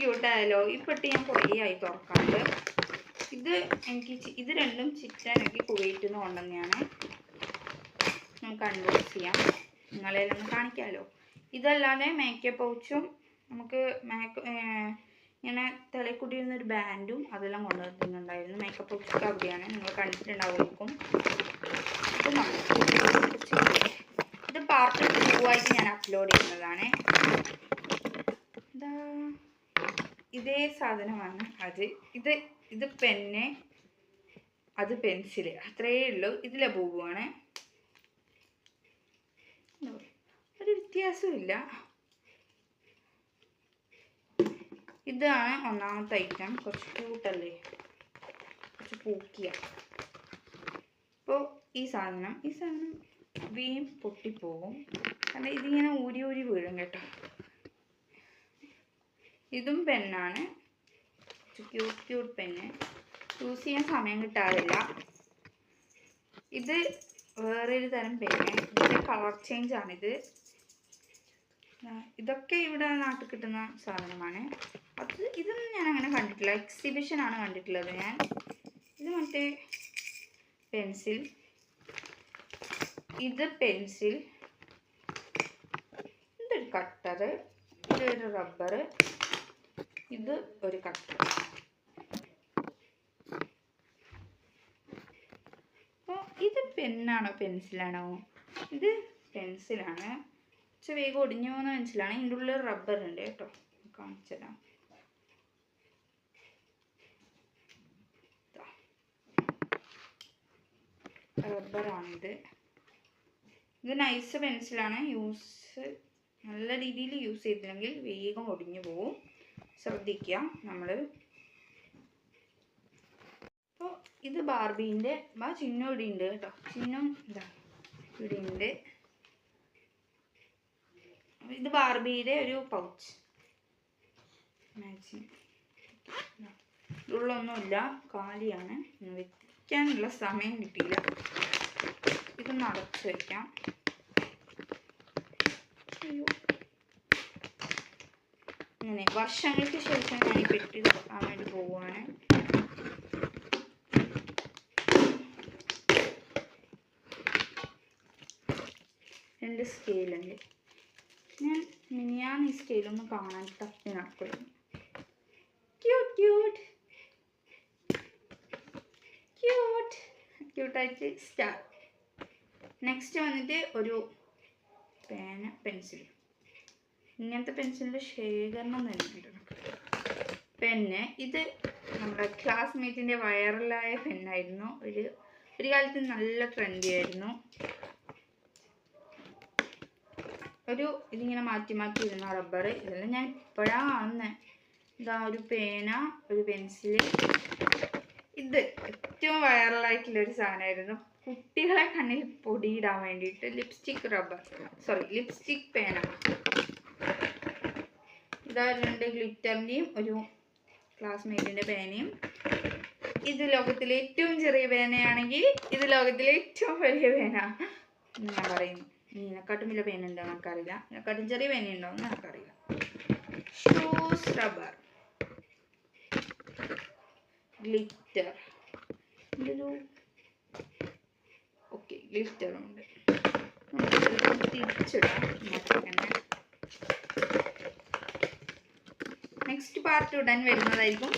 ക്യൂട്ടായാലോ? ഈ പെട്ടി ഞാൻ കുറേ ആയി തുറക്കാണ്ട്. ഇത് രണ്ടും ചിക്കൻ എനിക്ക് കുവൈറ്റിൽ നിന്ന് കൊണ്ടുവന്നെയാണ്. നമുക്ക് അൺബോക്സ് ചെയ്യാം, നിങ്ങളെല്ലാം ഒന്ന് കാണിക്കാമല്ലോ. ഇതല്ലാതെ മേക്കപ്പ് പൗച്ചും നമുക്ക് ഇങ്ങനെ തലക്കുടിയിരുന്നൊരു ബാൻഡും അതെല്ലാം കൊണ്ടുവന്നിട്ടുണ്ടായിരുന്നു. മേക്കപ്പ് പൗച്ചൊക്കെ അവിടെയാണ്, നിങ്ങൾ കണ്ടിട്ടുണ്ടാവുമായിരിക്കും. ഇത് പാർട്ട് 2 ആയിട്ട് ഞാൻ അപ്ലോഡ് ചെയ്യുന്നതാണ്. ഇതേ സാധനമാണ് അത്. ഇത് പെന്ന്, അത് പെൻസില്, അത്രയേ ഉള്ളൂ. ഇതിലെ ബൂബുവാണ്. ഒരു വ്യത്യാസമില്ല. ഇതാണ് ഒന്നാമത്തെ ഐറ്റം. കുറച്ച് ക്യൂട്ടല്ലേ, കുറച്ച് പൂക്കിയ. അപ്പോൾ ഈ സാധനം വീം പൊട്ടിപ്പോകും, കാരണം ഇതിങ്ങനെ ഊരി വീഴും കേട്ടോ. ഇതും പെന്നാണ്, ക്യൂട്ട് പെന്ന്. യൂസ് ചെയ്യാൻ സമയം കിട്ടാറില്ല. ഇത് വേറൊരു തരം പെന്ന്, ഇതിൻ്റെ കളർ ചേഞ്ച് ആണിത്. ഇതൊക്കെ ഇവിടെ നാട്ടിൽ കിട്ടുന്ന സാധനമാണ്. ഇതൊന്നും ഞാൻ അങ്ങനെ കണ്ടിട്ടില്ല, എക്സിബിഷനാണ് കണ്ടിട്ടുള്ളത് ഞാൻ. ഇത് മറ്റേ പെൻസിൽ, ഇത് പെൻസിൽ, ഇതൊരു കട്ടർ, ഇതൊരു റബ്ബർ, ഇത് ഒരു കട്ടർ. അപ്പോൾ ഇത് പെന്നാണോ പെൻസിലാണോ? ഇത് പെൻസിലാണ്. പക്ഷെ വേഗം ഒടിഞ്ഞു പോകുന്ന പെൻസിലാണ്. ഇതിൻ്റെ ഉള്ളിൽ റബ്ബർ ഉണ്ട് കേട്ടോ, കാണിച്ചുതരാം. റബ്ബറാണിത്. ഇത് നൈസ് പെൻസിലാണ്. നല്ല രീതിയിൽ യൂസ് ചെയ്തില്ലെങ്കിൽ വേഗം ഒടിഞ്ഞു പോവും, ശ്രദ്ധിക്കുക നമ്മൾ. അപ്പോൾ ഇത് ബാർബീൻ്റെ ചിഹ്നം ഇവിടെ ഉണ്ട് കേട്ടോ. ചിഹ്നം ഇതാ ഇവിടെ ഉണ്ട്. ഇത് ബാർബിയുടെ ഒരു പൗച്ച്. ഉള്ളൊന്നുമില്ല, കാലിയാണ്. വെക്കാനുള്ള സമയം കിട്ടിയില്ല. ഇതൊന്ന് അടച്ചു വയ്ക്കാം. അങ്ങനെ വർഷങ്ങൾക്ക് ശേഷം ഞാൻ ഈ പെട്ടി തുറക്കാൻ വേണ്ടി പോവുകയാണ്. രണ്ട് സ്കെയിലുണ്ട്. ഞാൻ ഈ സ്കെയിലൊന്നും കാണാൻ തപ്പി നടക്കുന്നു. ക്യൂട്ടായിട്ട് സ്റ്റാർ. നെക്സ്റ്റ് വന്നിട്ട് ഒരു പെൻസിൽ. ഇങ്ങനത്തെ പെൻസിലിൻ്റെ ശേഖരണം തന്നെയുണ്ട്. പെന്ന്, ഇത് നമ്മുടെ ക്ലാസ്മേറ്റിൻ്റെ വൈറലായ പെന്നായിരുന്നു. ഒരു കാലത്ത് നല്ല ട്രെൻഡി ആയിരുന്നു. ഇതിങ്ങനെ മാറ്റി ഇരുന്ന റബ്ബർ. ഇതെല്ലാം ഞാൻ ഇപ്പോഴാണ് കാണുന്നത്. ഇതാ ഒരു പേന, ഒരു പെൻസിൽ. ഇത് ഏറ്റവും വൈറലായിട്ടുള്ളൊരു സാധനമായിരുന്നു, കുട്ടികളെ കണ്ണിൽ പൊടിയിടാൻ വേണ്ടിയിട്ട്. ലിപ്സ്റ്റിക് പേന. ഇതാ 2 ഗ്ലിറ്ററിൻ്റെയും ഒരു ക്ലാസ്മേറ്റിൻ്റെ പേനയും. ഇത് ലോകത്തിലെ ഏറ്റവും ചെറിയ പേനയാണെങ്കിൽ ഇത് ലോകത്തിലെ ഏറ്റവും വലിയ പേന ഞാൻ പറയുന്നു. ഇതിനെക്കാട്ടും വലിയ പേന ഉണ്ടോ നമുക്കറിയില്ല, ഇതിനെക്കാട്ടും ചെറിയ പേന ഉണ്ടോ എന്ന് നമുക്കറിയില്ല. Shoes rubber, glitter. ഗ്ലിറ്ററുണ്ട്. തിരിച്ചിടാം. നെക്സ്റ്റ് പാർട്ട് ഉടൻ വരുന്നതായിരിക്കും.